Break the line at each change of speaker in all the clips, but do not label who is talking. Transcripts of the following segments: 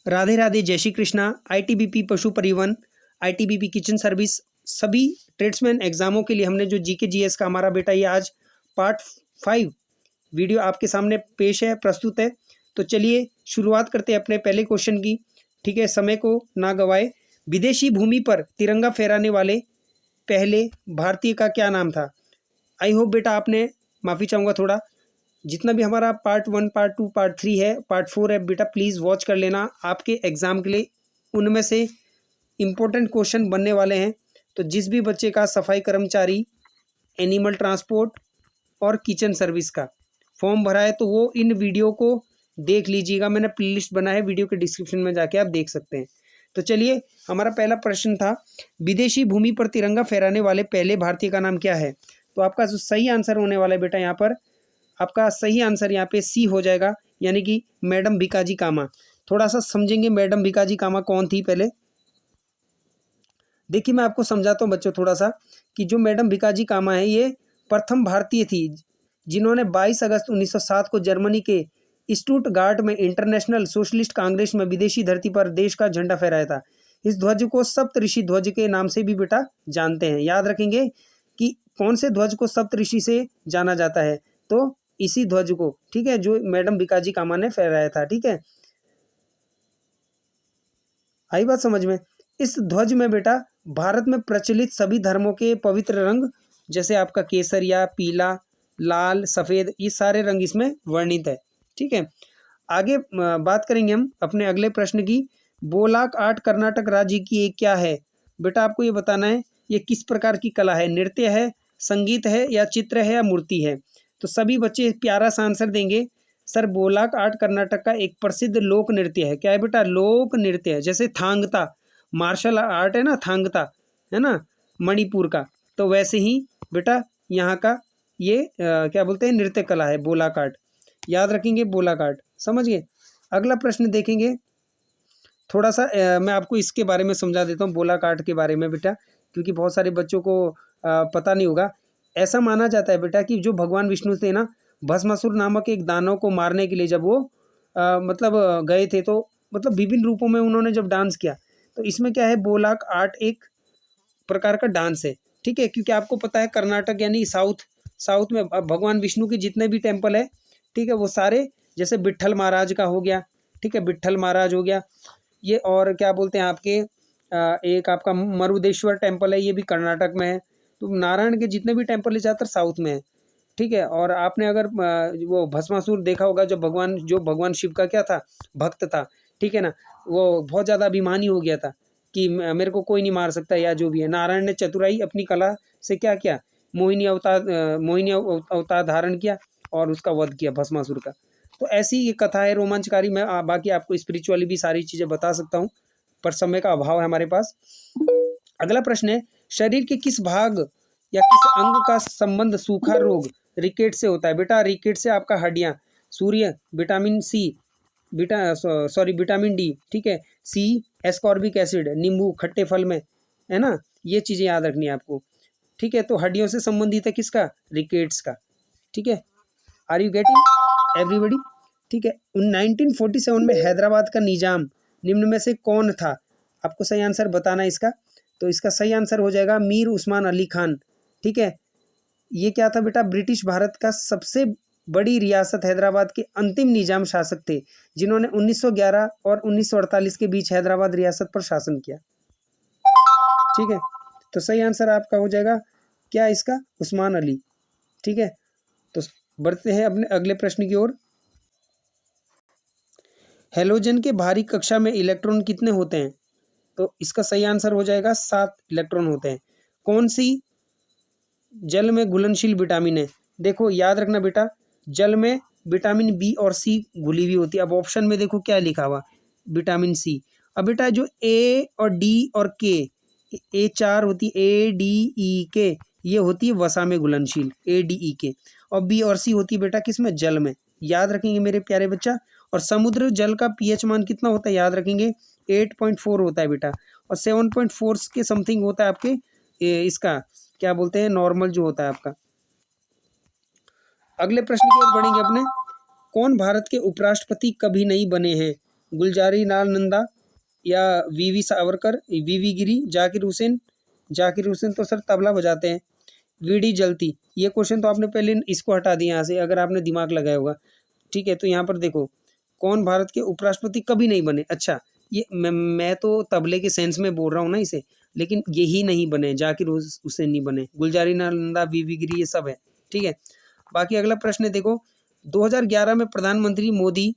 राधे राधे, जय श्री कृष्णा। आईटीबीपी पशु परिवहन, आईटीबीपी किचन सर्विस, सभी ट्रेड्समैन एग्जामों के लिए हमने जो जीके जीएस का हमारा बेटा ये आज पार्ट 5 वीडियो आपके सामने पेश है, प्रस्तुत है। तो चलिए शुरुआत करते हैं अपने पहले क्वेश्चन की। ठीक है, समय को ना गवाए। विदेशी भूमि पर तिरंगा फहराने वाले पहले भारतीय का क्या नाम था? आई होप बेटा आपने, माफ़ी चाहूँगा थोड़ा, जितना भी हमारा पार्ट 1, पार्ट 2, पार्ट 3 है, पार्ट 4 है, बेटा प्लीज़ वॉच कर लेना। आपके एग्ज़ाम के लिए उनमें से इम्पोर्टेंट क्वेश्चन बनने वाले हैं। तो जिस भी बच्चे का सफाई कर्मचारी, एनिमल ट्रांसपोर्ट और किचन सर्विस का फॉर्म भरा है तो वो इन वीडियो को देख लीजिएगा। मैंने प्लेलिस्ट बना है, वीडियो के डिस्क्रिप्शन में जाके आप देख सकते हैं। तो चलिए, हमारा पहला प्रश्न था, विदेशी भूमि पर तिरंगा फहराने वाले पहले भारतीय का नाम क्या है? तो आपका जो सही आंसर होने वाला है बेटा, यहाँ पर आपका सही आंसर यहाँ पे सी हो जाएगा, यानी कि मैडम भिकाजी कामा। थोड़ा सा समझेंगे मैडम भिकाजी कामा कौन थी पहले। देखिए मैं आपको समझाता हूँ बच्चों थोड़ा सा, कि जो मैडम भिकाजी कामा है ये प्रथम भारतीय थी जिन्होंने 22 अगस्त 1907 को जर्मनी के स्टुटगार्ट में इंटरनेशनल सोशलिस्ट कांग्रेस में विदेशी धरती पर देश का झंडा फहराया था। इस ध्वज को सप्तऋषि ध्वज के नाम से भी बेटा जानते हैं। याद रखेंगे कि कौन से ध्वज को सप्तऋषि से जाना जाता है, तो इसी ध्वज को, ठीक है, जो मैडम भिकाजी कामा ने फहराया था। ठीक है, आई बात समझ में। इस ध्वज में बेटा भारत में प्रचलित सभी धर्मों के पवित्र रंग, जैसे आपका केसरिया, पीला, लाल, सफ़ेद, ये सारे रंग इसमें वर्णित है। ठीक है, आगे बात करेंगे हम अपने अगले प्रश्न की। बोलाक आर्ट कर्नाटक राज्य की एक क्या है? बेटा आपको ये बताना है ये किस प्रकार की कला है, नृत्य है, संगीत है, या चित्र है, या मूर्ति है। तो सभी बच्चे प्यारा सा आंसर देंगे, सर बोलाक आर्ट कर्नाटक का एक प्रसिद्ध लोक नृत्य है। क्या है बेटा? लोक नृत्य है। जैसे थांगता मार्शल आर्ट है ना, थांगता है ना मणिपुर का, तो वैसे ही बेटा यहाँ का ये क्या बोलते हैं, नृत्य कला है बोलाक आर्ट। याद रखेंगे बोलाक आर्ट, समझ गए। अगला प्रश्न देखेंगे, थोड़ा सा मैं आपको इसके बारे में समझा देता हूँ, बोलाक आर्ट के बारे में बेटा, क्योंकि बहुत सारे बच्चों को पता नहीं होगा। ऐसा माना जाता है बेटा कि जो भगवान विष्णु थे ना, भस्मासुर नामक एक दानव को मारने के लिए जब वो मतलब गए थे, तो मतलब विभिन्न रूपों में उन्होंने जब डांस किया, तो इसमें क्या है, बोलाक आर्ट एक प्रकार का डांस है। ठीक है, क्योंकि आपको पता है कर्नाटक यानी साउथ, साउथ में भगवान विष्णु के जितने भी टेम्पल है, ठीक है, वो सारे, जैसे विट्ठल महाराज का हो गया, ठीक है, विट्ठल महाराज हो गया ये, और क्या बोलते हैं आपके एक आपका मरुदेश्वर टेम्पल है, ये भी कर्नाटक में है। तो नारायण के जितने भी टेम्पल है ज़्यादातर साउथ में है। ठीक है, और आपने अगर वो भस्मासुर देखा होगा, जो भगवान शिव का क्या था, भक्त था, ठीक है ना, वो बहुत ज़्यादा अभिमानी हो गया था कि मेरे को कोई नहीं मार सकता, या जो भी है। नारायण ने चतुराई अपनी कला से क्या किया, मोहिनी अवतार धारण किया और उसका वध किया भस्मासुर का। तो ऐसी ये कथा है रोमांचकारी। मैं बाकी आपको स्पिरिचुअली भी सारी चीज़ें बता सकता हूँ, पर समय का अभाव है हमारे पास। अगला प्रश्न है, शरीर के किस भाग या किस अंग का संबंध सूखा रोग रिकेट से होता है? बेटा रिकेट से आपका हड्डियाँ, सूर्य, विटामिन सी, विटामिन डी, ठीक है, सी, एस्कॉर्बिक एसिड, नींबू खट्टे फल में, है ना, ये चीज़ें याद रखनी है आपको। ठीक है, तो हड्डियों से संबंधित है किसका? रिकेट्स का। ठीक है, आर यू गेटिंग एवरीबडी? ठीक है, 1947 में हैदराबाद का निजाम निम्न में से कौन था? आपको सही आंसर बताना है इसका। तो इसका सही आंसर हो जाएगा मीर उस्मान अली खान। ठीक है, ये क्या था बेटा, ब्रिटिश भारत का सबसे बड़ी रियासत हैदराबाद के अंतिम निजाम शासक थे, जिन्होंने 1911 और 1948 के बीच हैदराबाद रियासत पर शासन किया। ठीक है, तो सही आंसर आपका हो जाएगा क्या इसका, उस्मान अली। ठीक है, तो बढ़ते हैं अपने अगले प्रश्न की ओर। हेलोजन के भारी कक्षा में इलेक्ट्रॉन कितने होते हैं? तो इसका सही आंसर हो जाएगा 7 इलेक्ट्रॉन होते हैं। कौन सी जल में घुलनशील विटामिन है? देखो याद रखना बेटा, जल में विटामिन बी और सी घुली हुई होती है। अब ऑप्शन में देखो क्या लिखा हुआ, विटामिन सी। अब बेटा जो ए और डी और के, ए 4 होती है, ए डी ई के, ये होती है वसा में घुलनशील, ए डी ई के। और बी और सी होती है बेटा किसमें, जल में। याद रखेंगे मेरे प्यारे बच्चा। और समुद्र जल का पीएच मान कितना होता है, याद रखेंगे 8.4 होता है बेटा, और 7.4 के समथिंग होता है आपके इसका क्या बोलते हैं, नॉर्मल जो होता है आपका। अगले प्रश्न की ओर बढ़ेंगे अपने। कौन भारत के उपराष्ट्रपति कभी नहीं बने हैं? गुलजारी लाल नंदा या वीवी सावरकर, वीवी गिरी, जाकिर हुसैन। जाकिर हुसैन तो सर तबला बजाते हैं। वीडी जलती, ये क्वेश्चन तो आपने पहले इसको हटा दिया यहाँ से, अगर आपने दिमाग लगाया होगा। ठीक है, तो यहाँ पर देखो, कौन भारत के उपराष्ट्रपति कभी नहीं बने। अच्छा, ये मैं तो तबले के सेंस में बोल रहा हूँ ना इसे, लेकिन यही नहीं बने, जाकिर हुसैन नहीं बने, गुलजारी नंदा, वीवी गिरी, ये सब है। ठीक है, बाकी अगला प्रश्न है देखो, 2011 में प्रधानमंत्री मोदी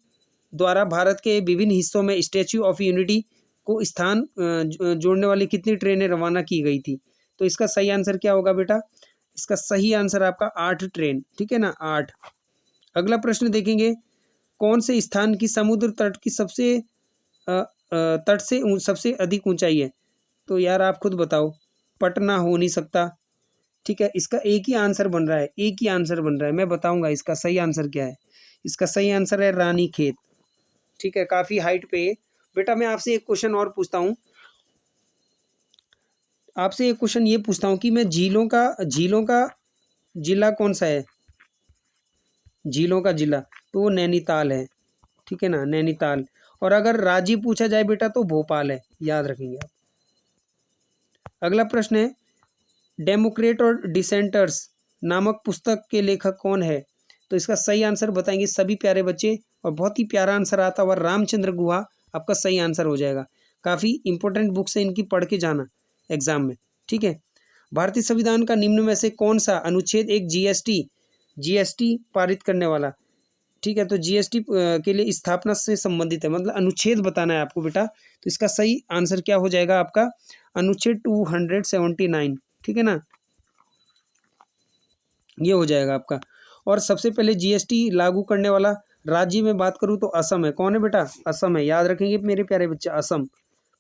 द्वारा भारत के विभिन्न हिस्सों में स्टैच्यू ऑफ यूनिटी को स्थान जोड़ने वाली कितनी ट्रेनें रवाना की गई थी? तो इसका सही आंसर क्या होगा बेटा? इसका सही आंसर आपका 8 ट्रेन। ठीक है ना, 8। अगला प्रश्न देखेंगे, कौन से स्थान की समुद्र तट की तट से सबसे अधिक ऊंचाई है? तो यार आप खुद बताओ, पटना हो नहीं सकता। ठीक है, इसका एक ही आंसर बन रहा है, एक ही आंसर बन रहा है, मैं बताऊंगा इसका सही आंसर क्या है। इसका सही आंसर है रानीखेत। ठीक है, काफी हाइट पे है। बेटा मैं आपसे एक क्वेश्चन और पूछता हूँ, आपसे एक क्वेश्चन ये पूछता हूँ कि मैं झीलों का जिला कौन सा है? झीलों का जिला तो वो नैनीताल है। ठीक है ना, नैनीताल। और अगर राज्य पूछा जाए बेटा तो भोपाल है, याद रखेंगे आप। अगला प्रश्न है, डेमोक्रेट और डिसेंटर्स नामक पुस्तक के लेखक कौन है? तो इसका सही आंसर बताएंगे सभी प्यारे बच्चे, और बहुत ही प्यारा आंसर आता हुआ रामचंद्र गुहा आपका सही आंसर हो जाएगा। काफ़ी इंपॉर्टेंट बुक्स है इनकी, पढ़ के जाना एग्जाम में। ठीक है, भारतीय संविधान का निम्न में से कौन सा अनुच्छेद एक जीएसटी पारित करने वाला? ठीक है, तो जीएसटी के लिए स्थापना से संबंधित है, मतलब अनुच्छेद बताना है आपको बेटा। तो इसका सही आंसर क्या हो जाएगा आपका? अनुच्छेद 279। ठीक है ना, ये हो जाएगा आपका। और सबसे पहले जीएसटी लागू करने वाला राज्य में बात करूँ तो असम है। कौन है बेटा? असम है, याद रखेंगे मेरे प्यारे बच्चे, असम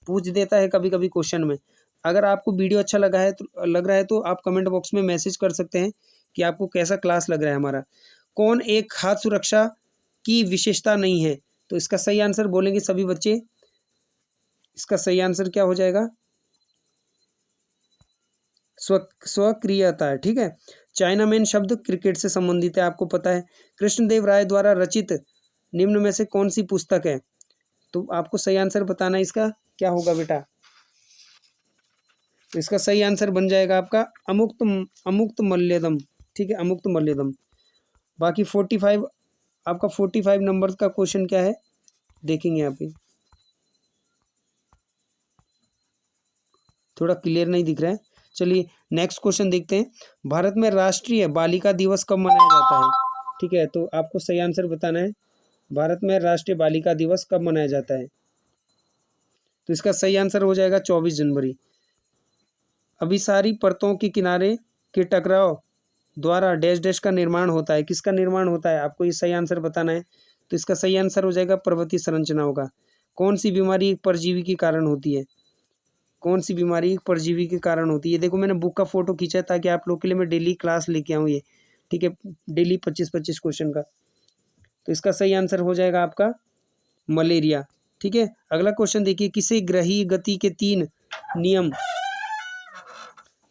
पूछ देता है कभी कभी क्वेश्चन में। अगर आपको वीडियो अच्छा लग रहा है तो आप कमेंट बॉक्स में मैसेज कर सकते हैं कि आपको कैसा क्लास लग रहा है हमारा। कौन एक खाद्य सुरक्षा की विशेषता नहीं है? तो इसका सही आंसर बोलेंगे सभी बच्चे। इसका सही आंसर क्या हो जाएगा? स्वक्रियता है। ठीक है, चाइना मैन शब्द क्रिकेट से संबंधित है, आपको पता है। कृष्णदेव राय द्वारा रचित निम्न में से कौन सी पुस्तक है? तो आपको सही आंसर बताना है, इसका क्या होगा बेटा? तो इसका सही आंसर बन जाएगा आपका अमुक्त मल्यदम। ठीक है, अमुक्त मल्यदम। बाकी 45 आपका 45 नंबर का क्वेश्चन क्या है देखेंगे यहाँ पे, थोड़ा क्लियर नहीं दिख रहा है। चलिए नेक्स्ट क्वेश्चन देखते हैं, भारत में राष्ट्रीय बालिका दिवस कब मनाया जाता है? ठीक है, तो आपको सही आंसर बताना है, भारत में राष्ट्रीय बालिका दिवस कब मनाया जाता है? तो इसका सही आंसर हो जाएगा 24 जनवरी। अभिसारी परतों के किनारे के टकराव द्वारा डैश डैश का निर्माण होता है, किसका निर्माण होता है? आपको ये सही आंसर बताना है। तो इसका सही आंसर हो जाएगा पर्वतीय संरचनाओं का। कौन सी बीमारी एक परजीवी के कारण होती है? कौन सी बीमारी एक परजीवी के कारण होती है? देखो मैंने बुक का फोटो खींचा है ताकि आप लोग के लिए मैं डेली क्लास लेके आऊँ ये। ठीक है, डेली 25-25 क्वेश्चन का। तो इसका सही आंसर हो जाएगा आपका मलेरिया। ठीक है, अगला क्वेश्चन देखिए, किसे ग्रही गति के 3 नियम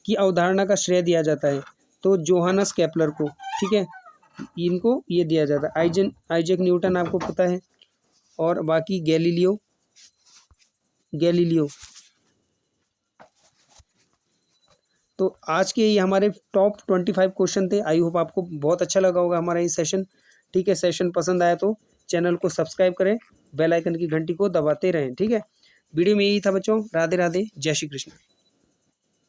की अवधारणा का श्रेय दिया जाता है? तो जोहानस केपलर को। ठीक है, इनको ये दिया जाता है। आइजैक न्यूटन आपको पता है, और बाकी गैलीलियो। तो आज के ये हमारे टॉप 25 क्वेश्चन थे। आई होप आपको बहुत अच्छा लगा होगा हमारा ये सेशन। ठीक है, सेशन पसंद आया तो चैनल को सब्सक्राइब करें, बेल आइकन की घंटी को दबाते रहें। ठीक है, वीडियो में यही था बच्चों। राधे राधे, जय श्री कृष्ण।